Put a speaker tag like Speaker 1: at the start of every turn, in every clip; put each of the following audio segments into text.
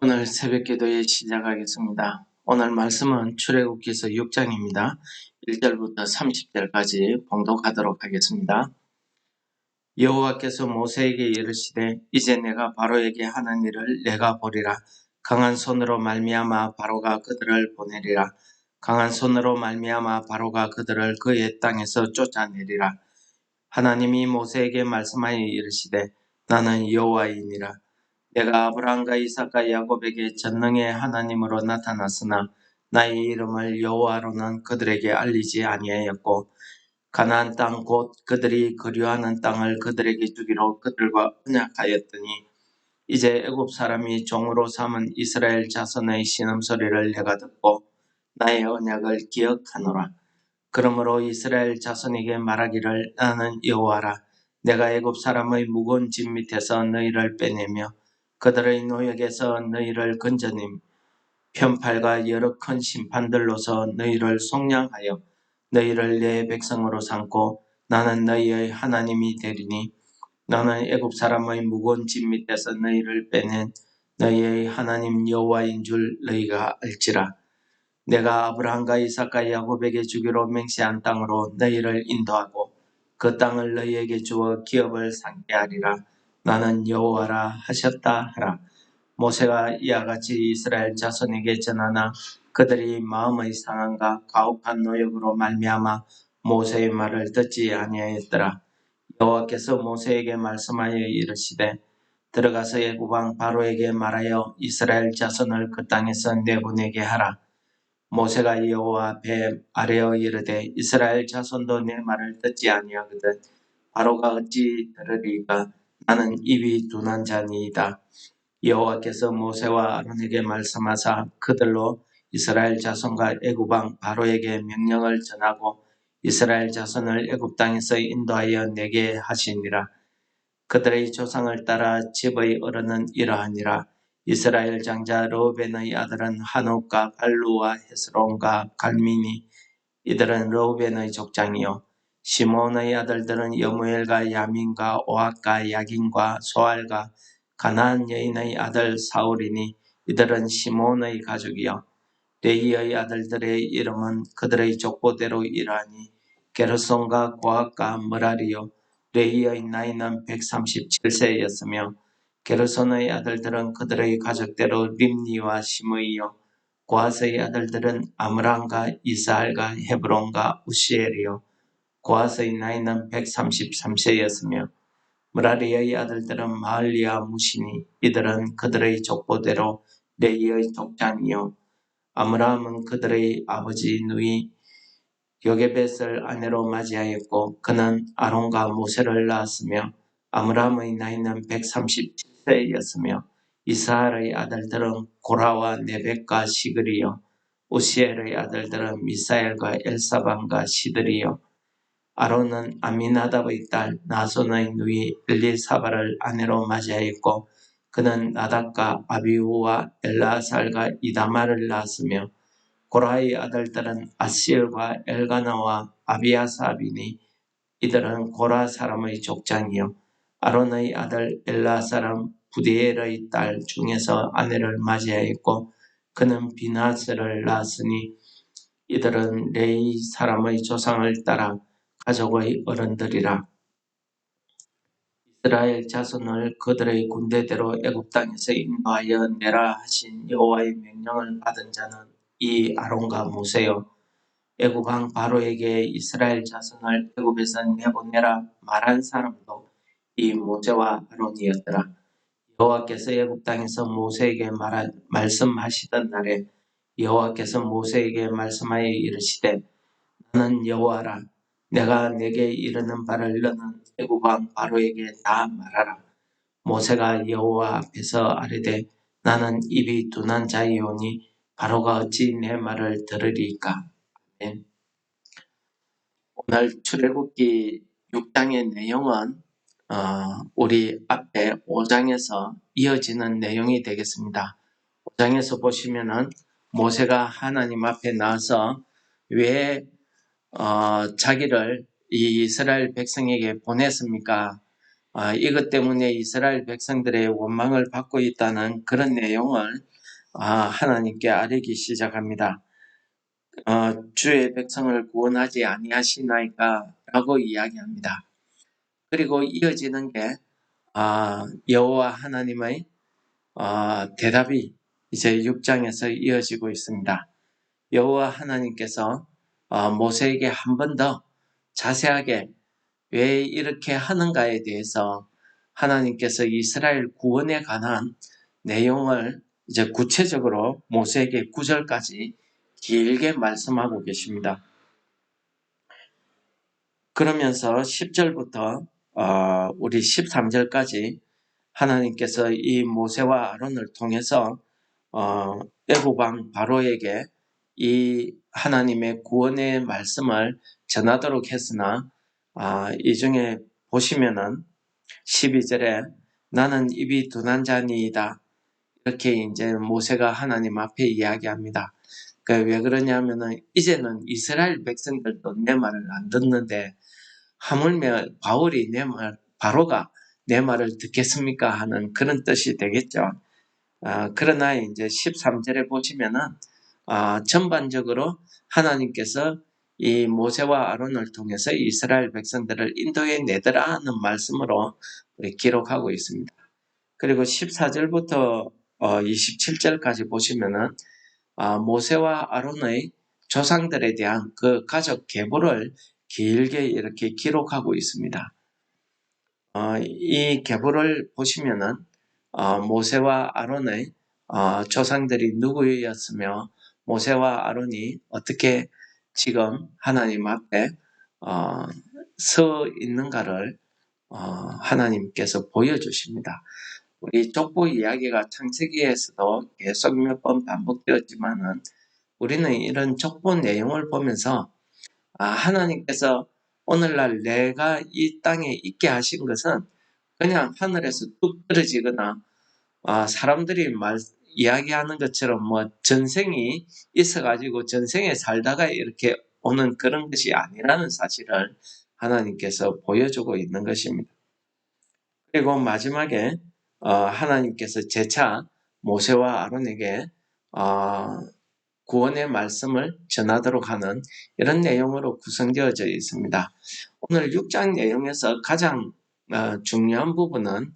Speaker 1: 오늘 새벽기도에 시작하겠습니다. 오늘 말씀은 출애굽기서 6장입니다. 1절부터 30절까지 봉독하도록 하겠습니다. 여호와께서 모세에게 이르시되 이제 내가 바로에게 하는 일을 내가 보리라. 강한 손으로 말미암아 바로가 그들을 보내리라. 강한 손으로 말미암아 바로가 그들을 그의 땅에서 쫓아내리라. 하나님이 모세에게 말씀하여 이르시되 나는 여호와이니라. 내가 아브라함과 이삭과 야곱에게 전능의 하나님으로 나타났으나 나의 이름을 여호와로는 그들에게 알리지 아니하였고 가나안 땅 곧 그들이 거류하는 땅을 그들에게 주기로 그들과 언약하였더니 이제 애굽 사람이 종으로 삼은 이스라엘 자손의 신음소리를 내가 듣고 나의 언약을 기억하노라. 그러므로 이스라엘 자손에게 말하기를 나는 여호와라. 내가 애굽 사람의 무거운 짐 밑에서 너희를 빼내며 그들의 노역에서 너희를 건져님 편팔과 여러 큰 심판들로서 너희를 속량하여 너희를 내 백성으로 삼고 나는 너희의 하나님이 되리니 나는 애굽 사람의 무거운 짐 밑에서 너희를 빼낸 너희의 하나님 여호와인 줄 너희가 알지라. 내가 아브라함과 이삭과 야곱에게 주기로 맹세한 땅으로 너희를 인도하고 그 땅을 너희에게 주어 기업을 삼게 하리라. 나는 여호와라 하셨다 하라. 모세가 이와 같이 이스라엘 자손에게 전하나 그들이 마음의 상함과 가혹한 노역으로 말미암아 모세의 말을 듣지 아니하였더라. 여호와께서 모세에게 말씀하여 이르시되 들어가서 애굽 왕 바로에게 말하여 이스라엘 자손을 그 땅에서 내보내게 하라. 모세가 여호와 앞에 아뢰어 이르되 이스라엘 자손도 내 말을 듣지 아니하거든 바로가 어찌 들으리까. 나는 입이 둔한 자니이다. 여호와께서 모세와 아론에게 말씀하사 그들로 이스라엘 자손과 애굽 왕 바로에게 명령을 전하고 이스라엘 자손을 애굽 땅에서 인도하여 내게 하시니라. 그들의 조상을 따라 집의 어른은 이러하니라. 이스라엘 장자 르우벤의 아들은 한옥과 발루와 헤스론과 갈미니 이들은 르우벤의 족장이요 시몬의 아들들은 여무엘과 야민과 오앗과 야긴과 소알과 가나안 여인의 아들 사울이니 이들은 시몬의 가족이요 레이의 아들들의 이름은 그들의 족보대로 이러하니 게르손과 고앗과 머라리요 레이의 나이는 137세였으며 게르손의 아들들은 그들의 가족대로 림니와 시므이요 고앗의 아들들은 아므람과 이스할과 헤브론과 우시엘이요 고앗의 나이는 133세였으며 무라리의 아들들은 마을리와 무시니 이들은 그들의 족보대로 레이의 족장이요 아므람은 그들의 아버지 누이 요게벳을 아내로 맞이하였고 그는 아론과 모세를 낳았으며 아므람의 나이는 137세였으며 이스할의 아들들은 고라와 네벡과 시그리요 우시엘의 아들들은 미사엘과 엘사반과 시드리요 아론은 아미나답의 딸 나손의 누이 엘리사바를 아내로 맞이하였고 그는 나답과 아비후와 엘라살과 이다말을 낳았으며 고라의 아들들은 아시엘과 엘가나와 아비아삽이니 이들은 고라 사람의 족장이요 아론의 아들 엘라사람 부디엘의 딸 중에서 아내를 맞이하였고 그는 비나스를 낳았으니 이들은 레이 사람의 조상을 따라 가족의 어른들이라. 이스라엘 자손을 그들의 군대대로 애굽 땅에서 인도하여 내라 하신 여호와의 명령을 받은 자는 이 아론과 모세요 애굽 왕 바로에게 이스라엘 자손을 애굽에서 내보내라 말한 사람도 이 모세와 아론이었더라. 여호와께서 애굽 땅에서 모세에게 말씀하시던 날에 여호와께서 모세에게 말씀하여 이르시되 나는 여호와라. 내가 내게 이르는 바를 너는 애굽 왕 바로에게 다 말하라. 모세가 여호와 앞에서 아뢰되 나는 입이 둔한 자이오니 바로가 어찌 내 말을 들으리까. 아멘. 오늘 출애굽기 6장의 내용은 우리 앞에 5장에서 이어지는 내용이 되겠습니다. 5장에서 보시면은 모세가 하나님 앞에 나와서 왜 자기를 이 이스라엘 백성에게 보냈습니까? 이것 때문에 이스라엘 백성들의 원망을 받고 있다는 그런 내용을 하나님께 아뢰기 시작합니다. 주의 백성을 구원하지 아니하시나이까 라고 이야기합니다. 그리고 이어지는 게 여호와 하나님의 대답이 이제 6장에서 이어지고 있습니다. 여호와 하나님께서 모세에게 한 번 더 자세하게 왜 이렇게 하는가에 대해서 하나님께서 이스라엘 구원에 관한 내용을 이제 구체적으로 모세에게 9절까지 길게 말씀하고 계십니다. 그러면서 10절부터 우리 13절까지 하나님께서 이 모세와 아론을 통해서 애굽 왕 바로에게 이 하나님의 구원의 말씀을 전하도록 했으나 이 중에 보시면은 12절에 나는 입이 둔한 자니이다. 이렇게 이제 모세가 하나님 앞에 이야기합니다. 왜 그러냐면은 이제는 이스라엘 백성들도 내 말을 안 듣는데 하물며 바로가 내 말을 듣겠습니까? 하는 그런 뜻이 되겠죠. 그러나 이제 13절에 보시면은 전반적으로 하나님께서 이 모세와 아론을 통해서 이스라엘 백성들을 인도해 내더라 하는 말씀으로 기록하고 있습니다. 그리고 14절부터 27절까지 보시면은 모세와 아론의 조상들에 대한 그 가족 계보를 길게 이렇게 기록하고 있습니다. 이 계보를 보시면은 모세와 아론의 조상들이 누구였으며 모세와 아론이 어떻게 지금 하나님 앞에 서 있는가를 하나님께서 보여주십니다. 우리 족보 이야기가 창세기에서도 계속 몇 번 반복되었지만은 우리는 이런 족보 내용을 보면서 하나님께서 오늘날 내가 이 땅에 있게 하신 것은 그냥 하늘에서 뚝 떨어지거나 사람들이 이야기하는 것처럼 뭐 전생이 있어가지고 전생에 살다가 이렇게 오는 그런 것이 아니라는 사실을 하나님께서 보여주고 있는 것입니다. 그리고 마지막에 하나님께서 재차 모세와 아론에게 구원의 말씀을 전하도록 하는 이런 내용으로 구성되어져 있습니다. 오늘 6장 내용에서 가장 중요한 부분은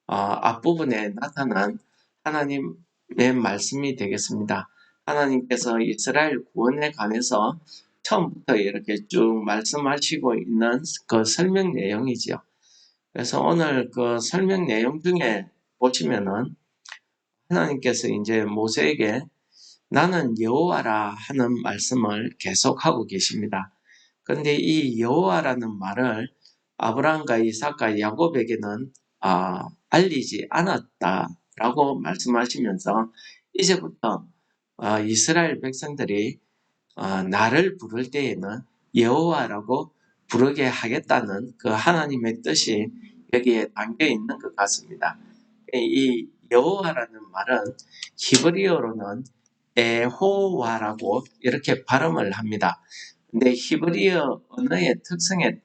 Speaker 1: 앞부분에 나타난 하나님의 말씀이 되겠습니다. 하나님께서 이스라엘 구원에 관해서 처음부터 이렇게 쭉 말씀하시고 있는 그 설명 내용이지요. 그래서 오늘 그 설명 내용 중에 보시면은 하나님께서 이제 모세에게 나는 여호와라 하는 말씀을 계속하고 계십니다. 그런데 이 여호와라는 말을 아브라함과 이삭과 야곱에게는 알리지 않았다라고 말씀하시면서 이제부터 이스라엘 백성들이 나를 부를 때에는 여호와라고 부르게 하겠다는 그 하나님의 뜻이 여기에 담겨 있는 것 같습니다. 이 여호와라는 말은 히브리어로는 에호와라고 이렇게 발음을 합니다. 근데 히브리어 언어의 특성에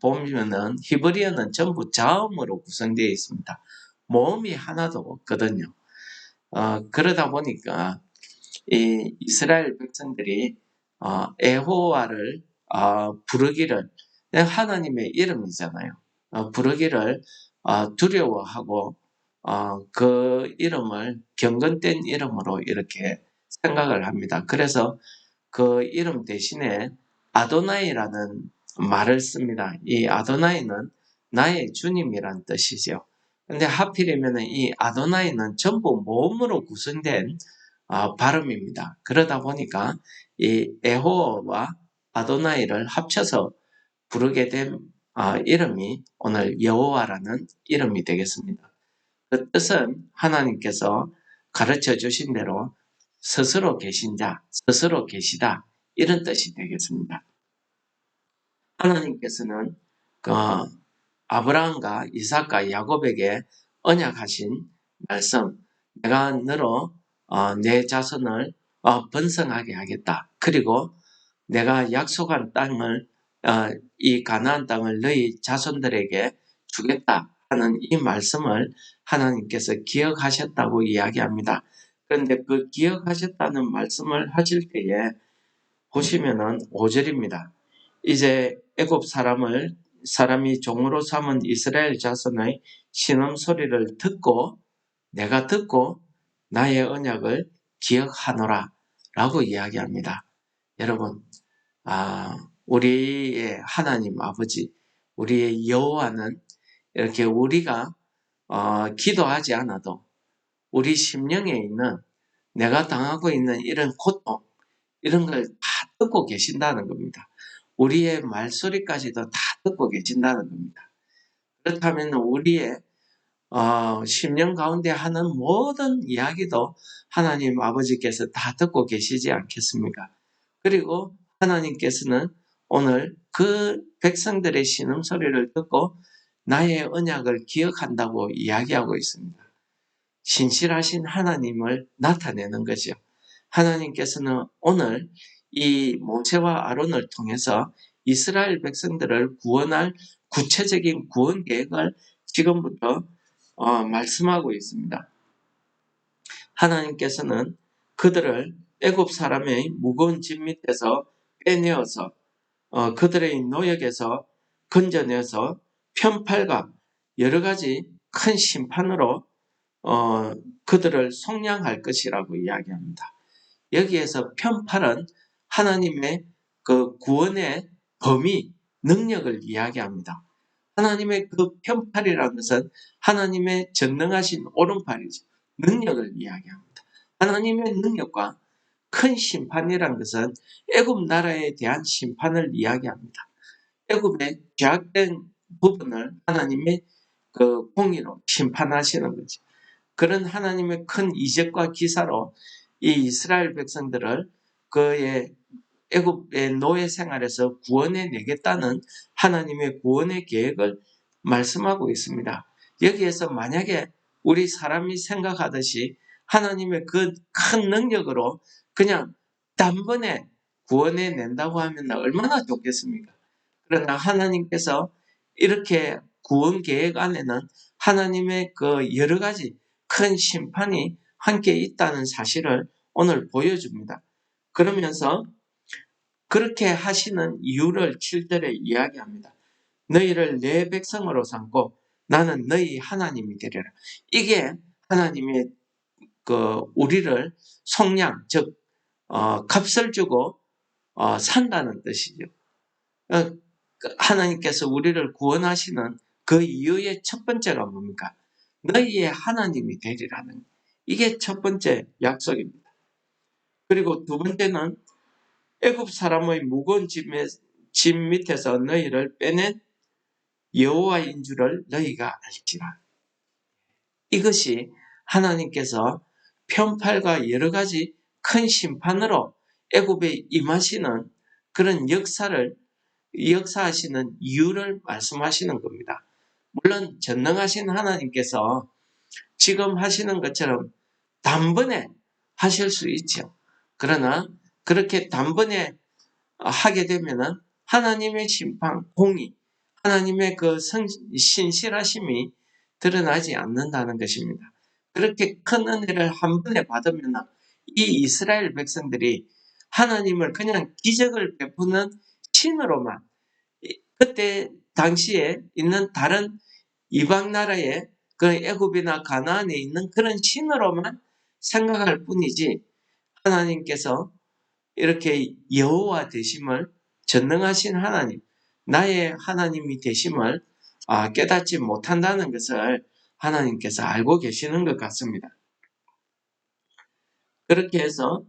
Speaker 1: 보면은 히브리어는 전부 자음으로 구성되어 있습니다. 모음이 하나도 없거든요. 그러다 보니까 이 이스라엘 백성들이 에호와를 부르기를 하나님의 이름이잖아요. 부르기를 두려워하고 그 이름을 경건된 이름으로 이렇게 생각을 합니다. 그래서 그 이름 대신에 아도나이라는 말을 씁니다. 이 아도나이는 나의 주님이란 뜻이죠. 근데 하필이면 이 아도나이는 전부 모음으로 구성된 발음입니다. 그러다 보니까 이 에호와 아도나이를 합쳐서 부르게 된 이름이 오늘 여호와라는 이름이 되겠습니다. 그 뜻은 하나님께서 가르쳐 주신 대로 스스로 계신 자, 스스로 계시다 이런 뜻이 되겠습니다. 하나님께서는 그 아브라함과 이삭과 야곱에게 언약하신 말씀, 내가 너로 내 자손을 번성하게 하겠다. 그리고 내가 약속한 땅을 이 가나안 땅을 너희 자손들에게 주겠다 하는 이 말씀을 하나님께서 기억하셨다고 이야기합니다. 그런데 그 기억하셨다는 말씀을 하실 때에 보시면은 5절입니다. 이제 애굽 사람이 종으로 삼은 이스라엘 자손의 신음 소리를 듣고 내가 듣고 나의 언약을 기억하노라 라고 이야기합니다. 여러분, 우리의 하나님 아버지, 우리의 여호와는 이렇게 우리가 기도하지 않아도 우리 심령에 있는 내가 당하고 있는 이런 고통, 이런 걸 다 듣고 계신다는 겁니다. 우리의 말소리까지도 다 듣고 계신다는 겁니다. 그렇다면 우리의 심령 가운데 하는 모든 이야기도 하나님 아버지께서 다 듣고 계시지 않겠습니까? 그리고 하나님께서는 오늘 그 백성들의 신음소리를 듣고 나의 언약을 기억한다고 이야기하고 있습니다. 신실하신 하나님을 나타내는 거죠. 하나님께서는 오늘 이 모세와 아론을 통해서 이스라엘 백성들을 구원할 구체적인 구원 계획을 지금부터 말씀하고 있습니다. 하나님께서는 그들을 애굽 사람의 무거운 짐 밑에서 빼내어서 그들의 노역에서 건져내서 편팔과 여러 가지 큰 심판으로 그들을 속량할 것이라고 이야기합니다. 여기에서 편팔은 하나님의 그 구원의 범위, 능력을 이야기합니다. 하나님의 그 편팔이라는 것은 하나님의 전능하신 오른팔이죠. 능력을 이야기합니다. 하나님의 능력과 큰 심판이라는 것은 애굽 나라에 대한 심판을 이야기합니다. 애굽의 죄악된 부분을 하나님의 그 공의로 심판하시는 거죠. 그런 하나님의 큰 이적과 기사로 이 이스라엘 백성들을 그의 애굽의 노예 생활에서 구원해 내겠다는 하나님의 구원의 계획을 말씀하고 있습니다. 여기에서 만약에 우리 사람이 생각하듯이 하나님의 그 큰 능력으로 그냥 단번에 구원해 낸다고 하면 얼마나 좋겠습니까? 그러나 하나님께서 이렇게 구원 계획 안에는 하나님의 그 여러 가지 큰 심판이 함께 있다는 사실을 오늘 보여줍니다. 그러면서 그렇게 하시는 이유를 7절에 이야기합니다. 너희를 내 백성으로 삼고 나는 너희 하나님이 되리라. 이게 하나님의 우리를 속량, 즉 값을 주고 산다는 뜻이죠. 하나님께서 우리를 구원하시는 그 이유의 첫 번째가 뭡니까? 너희의 하나님이 되리라는, 이게 첫 번째 약속입니다. 그리고 두 번째는 애굽 사람의 무거운 짐 밑에서 너희를 빼낸 여호와인 줄을 너희가 알지라. 이것이 하나님께서 편팔과 여러 가지 큰 심판으로 애굽에 임하시는 그런 역사하시는 이유를 말씀하시는 겁니다. 물론 전능하신 하나님께서 지금 하시는 것처럼 단번에 하실 수 있죠. 그러나 그렇게 단번에 하게 되면은 하나님의 심판, 공의, 하나님의 그 신실하심이 드러나지 않는다는 것입니다. 그렇게 큰 은혜를 한 번에 받으면 이 이스라엘 백성들이 하나님을 그냥 기적을 베푸는 신으로만, 그때 당시에 있는 다른 이방 나라의 그 애굽이나 가나안에 있는 그런 신으로만 생각할 뿐이지, 하나님께서 이렇게 여호와 되심을, 전능하신 하나님, 나의 하나님이 되심을 깨닫지 못한다는 것을 하나님께서 알고 계시는 것 같습니다. 그렇게 해서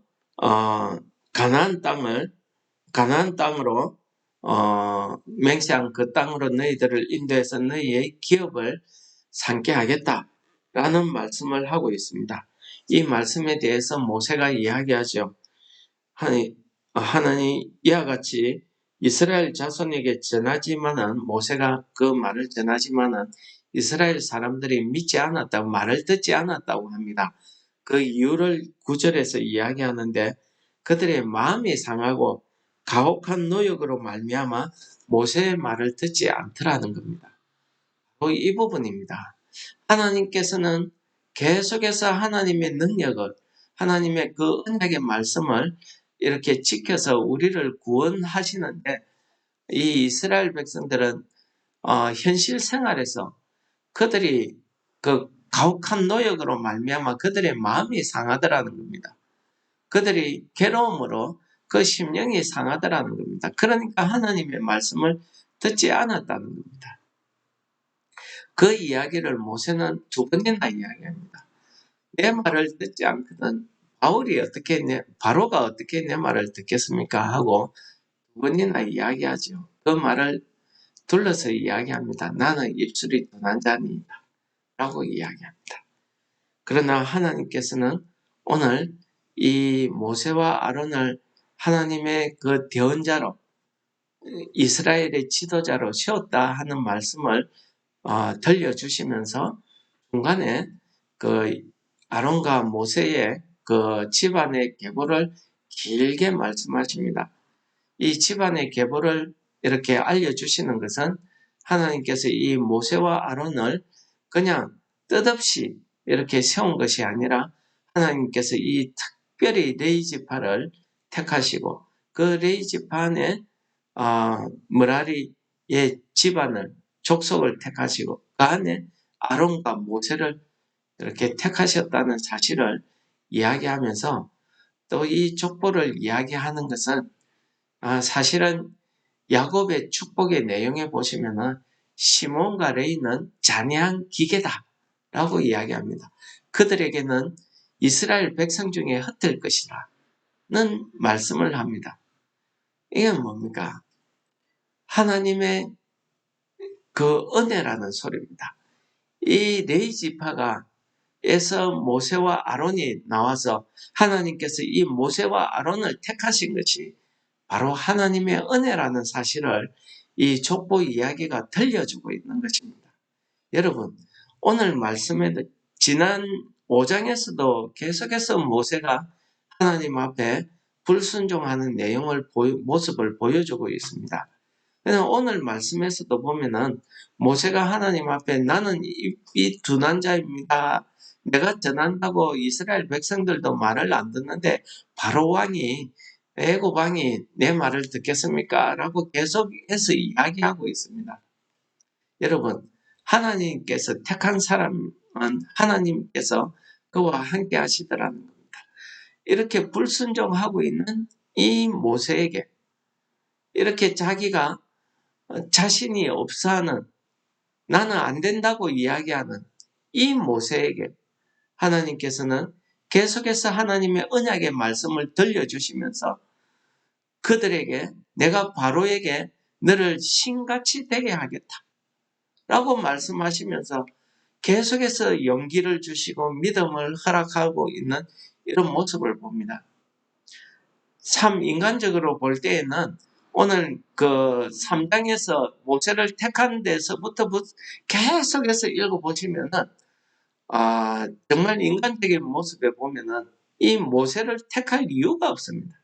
Speaker 1: 가나안 땅으로 맹세한 그 땅으로 너희들을 인도해서 너희의 기업을 삼게 하겠다라는 말씀을 하고 있습니다. 이 말씀에 대해서 모세가 이야기하죠. 하나님 이와 같이 이스라엘 자손에게 전하지만은, 모세가 그 말을 전하지만은 이스라엘 사람들이 믿지 않았다고, 말을 듣지 않았다고 합니다. 그 이유를 9절에서 이야기하는데, 그들의 마음이 상하고 가혹한 노역으로 말미암아 모세의 말을 듣지 않더라는 겁니다. 이 부분입니다. 하나님께서는 계속해서 하나님의 능력을, 하나님의 그 언약의 말씀을 이렇게 지켜서 우리를 구원하시는데, 이 이스라엘 백성들은 현실 생활에서 그들이 그 가혹한 노역으로 말미암아 그들의 마음이 상하더라는 겁니다. 그들이 괴로움으로 그 심령이 상하더라는 겁니다. 그러니까 하나님의 말씀을 듣지 않았다는 겁니다. 그 이야기를 모세는 두 번이나 이야기합니다. 내 말을 듣지 않거든 바로가 어떻게 내 말을 듣겠습니까? 하고 두 번이나 이야기하죠. 그 말을 둘러서 이야기합니다. 나는 입술이 둔한 자니이다 라고 이야기합니다. 그러나 하나님께서는 오늘 이 모세와 아론을 하나님의 그 대언자로, 이스라엘의 지도자로 세웠다 하는 말씀을 들려주시면서 중간에 그 아론과 모세의 그 집안의 계보를 길게 말씀하십니다. 이 집안의 계보를 이렇게 알려주시는 것은 하나님께서 이 모세와 아론을 그냥 뜻없이 이렇게 세운 것이 아니라 하나님께서 이 특별히 레위지파를 택하시고 그 레위지파의 머라리의 집안을, 족속을 택하시고 그 안에 아론과 모세를 이렇게 택하셨다는 사실을 이야기하면서 또 이 족보를 이야기하는 것은 사실은 야곱의 축복의 내용에 보시면은 시몬과 레위는 잔해한 기계다라고 이야기합니다. 그들에게는 이스라엘 백성 중에 흩을 것이라는 말씀을 합니다. 이건 뭡니까? 하나님의 그 은혜라는 소리입니다. 이 레위 지파가 에서 모세와 아론이 나와서 하나님께서 이 모세와 아론을 택하신 것이 바로 하나님의 은혜라는 사실을 이 족보 이야기가 들려주고 있는 것입니다. 여러분, 오늘 말씀에도 지난 5장에서도 계속해서 모세가 하나님 앞에 불순종하는 모습을 보여주고 있습니다. 오늘 말씀에서도 보면은 모세가 하나님 앞에 나는 이 둔한 자입니다. 내가 전한다고 이스라엘 백성들도 말을 안 듣는데 바로 왕이, 애굽 왕이 내 말을 듣겠습니까? 라고 계속해서 이야기하고 있습니다. 여러분, 하나님께서 택한 사람은 하나님께서 그와 함께 하시더라는 겁니다. 이렇게 불순종하고 있는 이 모세에게 이렇게 자기가 자신이 없어하는, 나는 안 된다고 이야기하는 이 모세에게 하나님께서는 계속해서 하나님의 언약의 말씀을 들려주시면서 그들에게 내가 바로에게 너를 신같이 되게 하겠다 라고 말씀하시면서 계속해서 용기를 주시고 믿음을 허락하고 있는 이런 모습을 봅니다. 참 인간적으로 볼 때에는 오늘 그 3장에서 모세를 택한 데서부터 계속해서 읽어보시면은 정말 인간적인 모습에 보면은 이 모세를 택할 이유가 없습니다.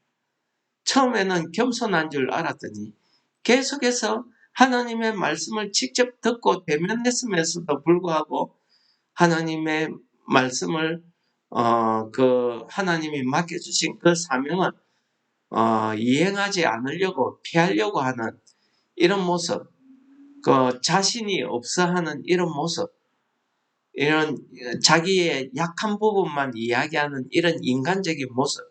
Speaker 1: 처음에는 겸손한 줄 알았더니 계속해서 하나님의 말씀을 직접 듣고 대면했음에도 불구하고 하나님의 말씀을 그 하나님이 맡겨주신 그 사명을 이행하지 않으려고 피하려고 하는 이런 모습, 그 자신이 없어 하는 이런 모습, 이런 자기의 약한 부분만 이야기하는 이런 인간적인 모습,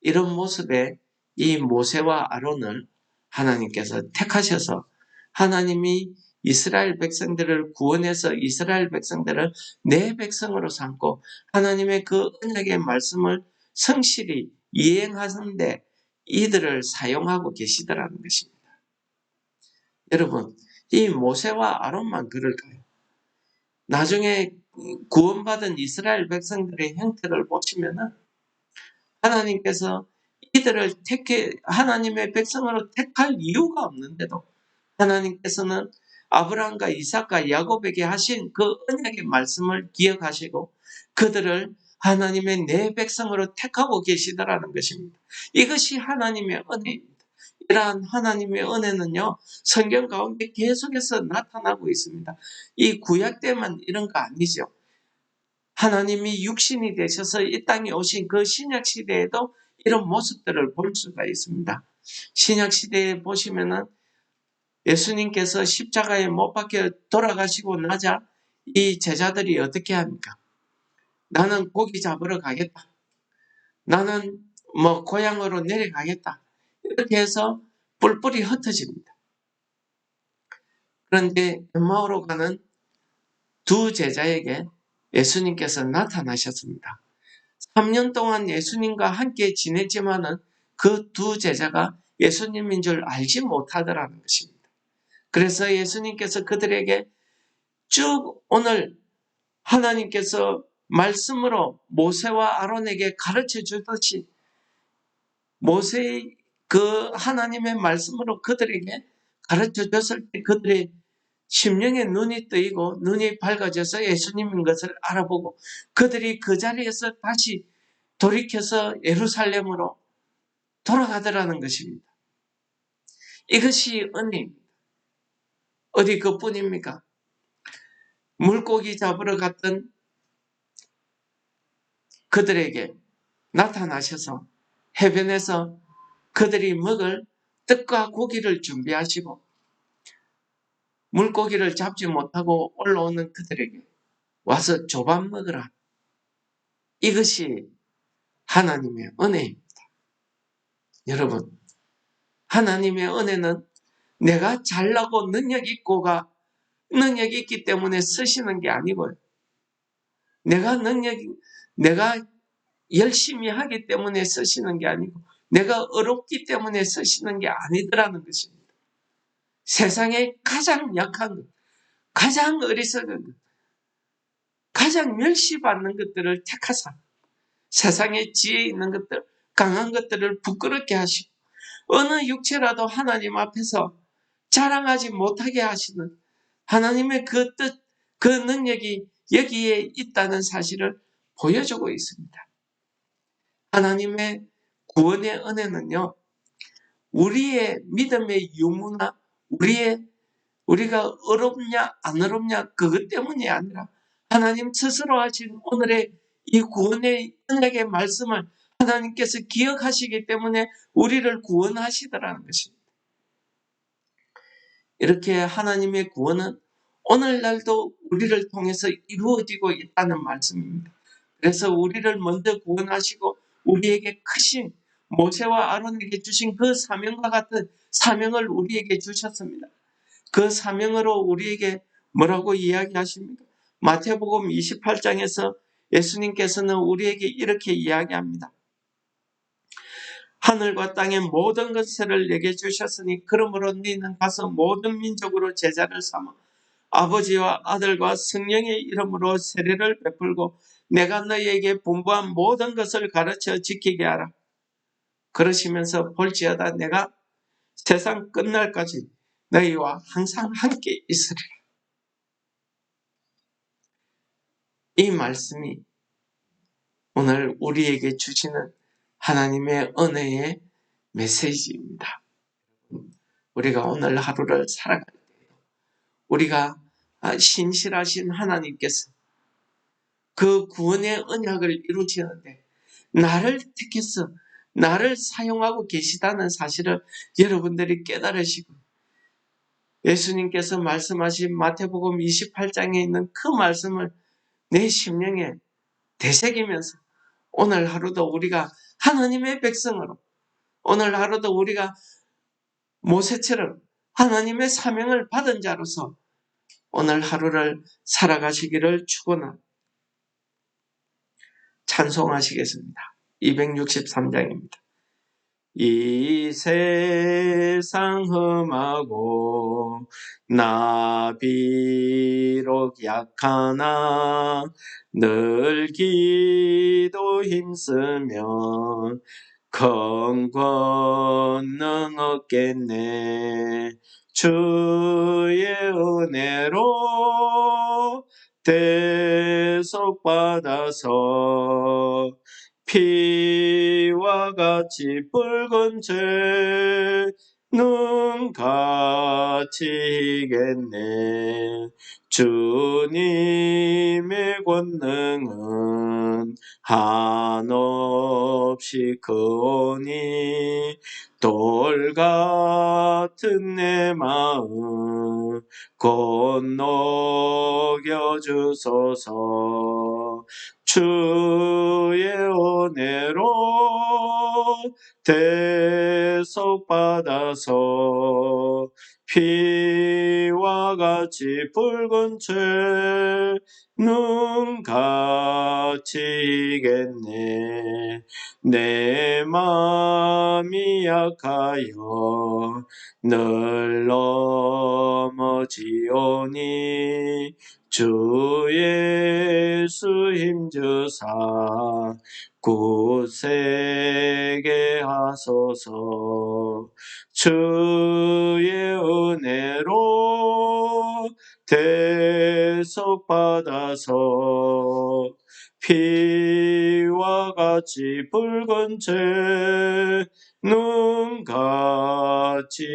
Speaker 1: 이런 모습에 이 모세와 아론을 하나님께서 택하셔서 하나님이 이스라엘 백성들을 구원해서 이스라엘 백성들을 내 백성으로 삼고 하나님의 그 언약의 말씀을 성실히 이행하는데 이들을 사용하고 계시더라는 것입니다. 여러분, 이 모세와 아론만 그럴까요? 나중에 구원받은 이스라엘 백성들의 형태를 보시면은 하나님께서 이들을 하나님의 백성으로 택할 이유가 없는데도 하나님께서는 아브라함과 이삭과 야곱에게 하신 그 언약의 말씀을 기억하시고 그들을 하나님의 내 백성으로 택하고 계시다라는 것입니다. 이것이 하나님의 은혜입니다. 이러한 하나님의 은혜는요, 성경 가운데 계속해서 나타나고 있습니다. 이 구약 때만 이런 거 아니죠. 하나님이 육신이 되셔서 이 땅에 오신 그 신약 시대에도 이런 모습들을 볼 수가 있습니다. 신약 시대에 보시면은 예수님께서 십자가에 못 박혀 돌아가시고 나자 이 제자들이 어떻게 합니까? 나는 고기 잡으러 가겠다. 나는 고향으로 내려가겠다. 이렇게 해서 뿔뿔이 흩어집니다. 그런데 엠마오로 가는 두 제자에게 예수님께서 나타나셨습니다. 3년 동안 예수님과 함께 지냈지만은 그 두 제자가 예수님인 줄 알지 못하더라는 것입니다. 그래서 예수님께서 그들에게 쭉 오늘 하나님께서 말씀으로 모세와 아론에게 가르쳐 주듯이 모세의 그 하나님의 말씀으로 그들에게 가르쳐 줬을 때 그들의 심령의 눈이 뜨이고 눈이 밝아져서 예수님인 것을 알아보고 그들이 그 자리에서 다시 돌이켜서 예루살렘으로 돌아가더라는 것입니다. 이것이 은혜입니다. 어디 그뿐입니까? 물고기 잡으러 갔던 그들에게 나타나셔서 해변에서 그들이 먹을 떡과 고기를 준비하시고 물고기를 잡지 못하고 올라오는 그들에게 와서 조밥 먹으라. 이것이 하나님의 은혜입니다. 여러분, 하나님의 은혜는 내가 잘나고 능력 있기 때문에 쓰시는 게 아니고요. 내가 열심히 하기 때문에 쓰시는 게 아니고 내가 어렵기 때문에 쓰시는 게 아니더라는 것입니다. 세상에 가장 약한 것, 가장 어리석은 것, 가장 멸시받는 것들을 택하사 세상에 지혜 있는 것들, 강한 것들을 부끄럽게 하시고 어느 육체라도 하나님 앞에서 자랑하지 못하게 하시는 하나님의 그 뜻, 그 능력이 여기에 있다는 사실을 보여주고 있습니다. 하나님의 구원의 은혜는요, 우리의 믿음의 유무나 우리가 어렵냐 안 어렵냐 그것 때문이 아니라 하나님 스스로 하신 오늘의 이 구원의 은혜의 말씀을 하나님께서 기억하시기 때문에 우리를 구원하시더라는 것입니다. 이렇게 하나님의 구원은 오늘날도 우리를 통해서 이루어지고 있다는 말씀입니다. 그래서 우리를 먼저 구원하시고 우리에게 크신 모세와 아론에게 주신 그 사명과 같은 사명을 우리에게 주셨습니다. 그 사명으로 우리에게 뭐라고 이야기하십니까? 마태복음 28장에서 예수님께서는 우리에게 이렇게 이야기합니다. 하늘과 땅의 모든 것을 내게 주셨으니 그러므로 너희는 가서 모든 민족으로 제자를 삼아 아버지와 아들과 성령의 이름으로 세례를 베풀고 내가 너희에게 분부한 모든 것을 가르쳐 지키게 하라. 그러시면서 볼지어다 내가 세상 끝날까지 너희와 항상 함께 있으리라. 이 말씀이 오늘 우리에게 주시는 하나님의 은혜의 메시지입니다. 우리가 오늘 하루를 살아갈 때 우리가 신실하신 하나님께서 그 구원의 언약을 이루시는데 나를 택해서 나를 사용하고 계시다는 사실을 여러분들이 깨달으시고 예수님께서 말씀하신 마태복음 28장에 있는 그 말씀을 내 심령에 되새기면서 오늘 하루도 우리가 하나님의 백성으로 오늘 하루도 우리가 모세처럼 하나님의 사명을 받은 자로서 오늘 하루를 살아가시기를 축원합니다. 찬송하시겠습니다. 263장입니다. 이 세상 험하고 나 비록 약하나 늘 기도 힘쓰면 큰 권능 얻겠네. 주의 은혜로 대속받아서 피와 같이 붉은 죄 눈 갇히겠네. 주님의 권능은 한없이 크오니 돌 같은 내 마음 건너겨 주소서. 주의 은혜로 대속받아서 피와 같이 붉은 죄 눈 갇히겠네. 내 맘이 약하여 늘 넘어지오니 주 예수 힘주사 굳세게 하소서. 주의 은혜로 대속받아서 피와 같이 붉은 죄 눈 갇히겠네.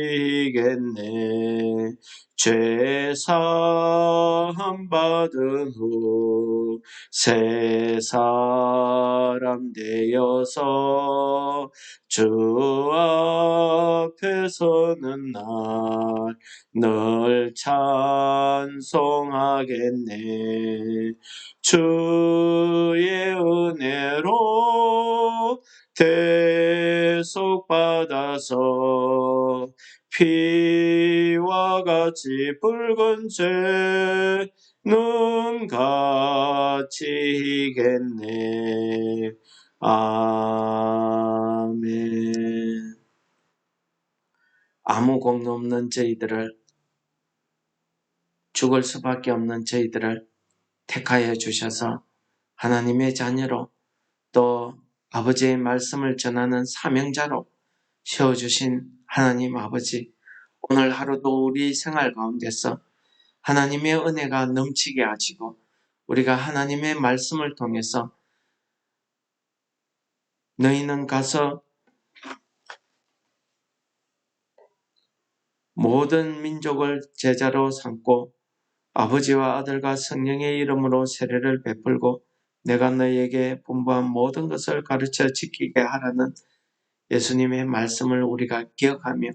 Speaker 1: 죄 사함 받은 후 새 사람 되어서 주 앞에 서는 날 늘 찬송하겠네. 주의 은혜로 대속받아서 피와 같이 붉은 죄 눈 갇히겠네. 아멘. 아무 공로 없는 저희들을, 죽을 수밖에 없는 저희들을 택하여 주셔서 하나님의 자녀로 또 아버지의 말씀을 전하는 사명자로 세워주신 하나님 아버지, 오늘 하루도 우리 생활 가운데서 하나님의 은혜가 넘치게 하시고 우리가 하나님의 말씀을 통해서 너희는 가서 모든 민족을 제자로 삼고 아버지와 아들과 성령의 이름으로 세례를 베풀고 내가 너희에게 분부한 모든 것을 가르쳐 지키게 하라는 예수님의 말씀을 우리가 기억하며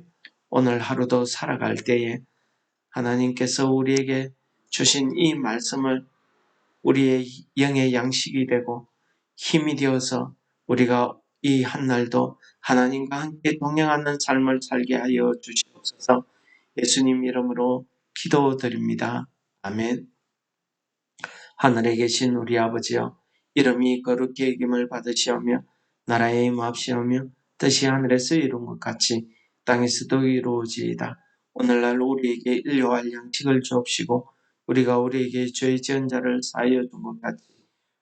Speaker 1: 오늘 하루도 살아갈 때에 하나님께서 우리에게 주신 이 말씀을 우리의 영의 양식이 되고 힘이 되어서 우리가 이 한날도 하나님과 함께 동행하는 삶을 살게 하여 주시옵소서. 예수님 이름으로 기도드립니다. 아멘. 하늘에 계신 우리 아버지여, 이름이 거룩히 여김을 받으시오며 나라의 임합시오며 뜻이 하늘에서 이룬 것 같이 땅에서도 이루어지이다. 오늘날 우리에게 일용할 양식을 주옵시고 우리가 우리에게 죄 지은 자를 사하여 준 것 같이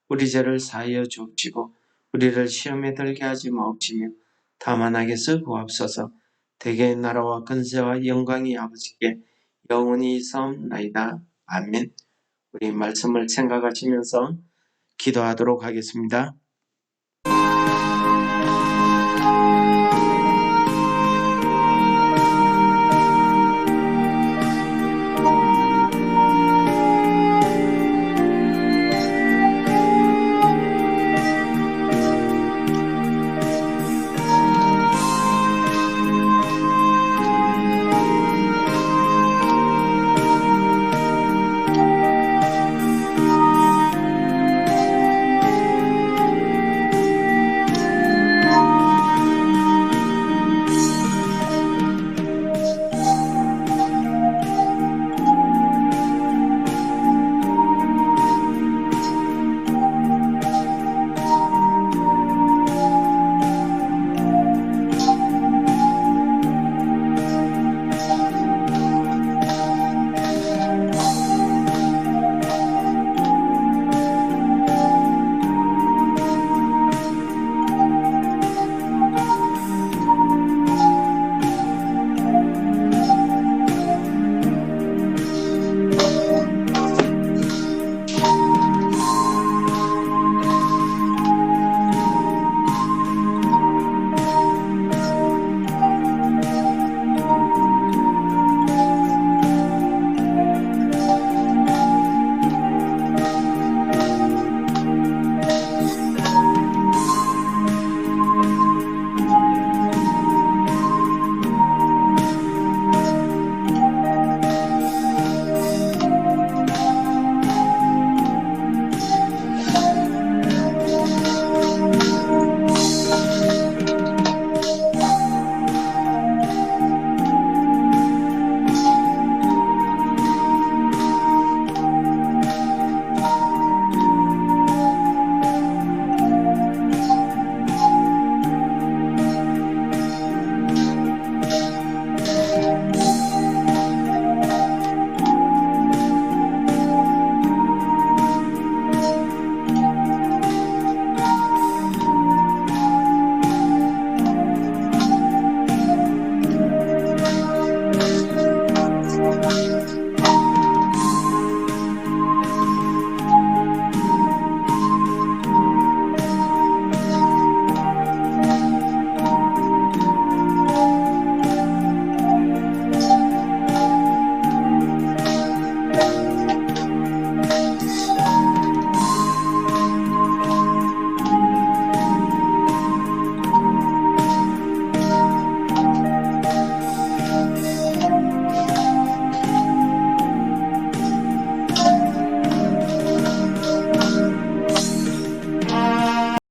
Speaker 1: 우리 죄를 사하여 주옵시고 우리를 시험에 들게 하지 마옵시며 다만 악에서 구하옵소서. 대개의 나라와 근세와 영광이 아버지께 영원히 있사옵나이다. 아멘. 우리 말씀을 생각하시면서 기도하도록 하겠습니다.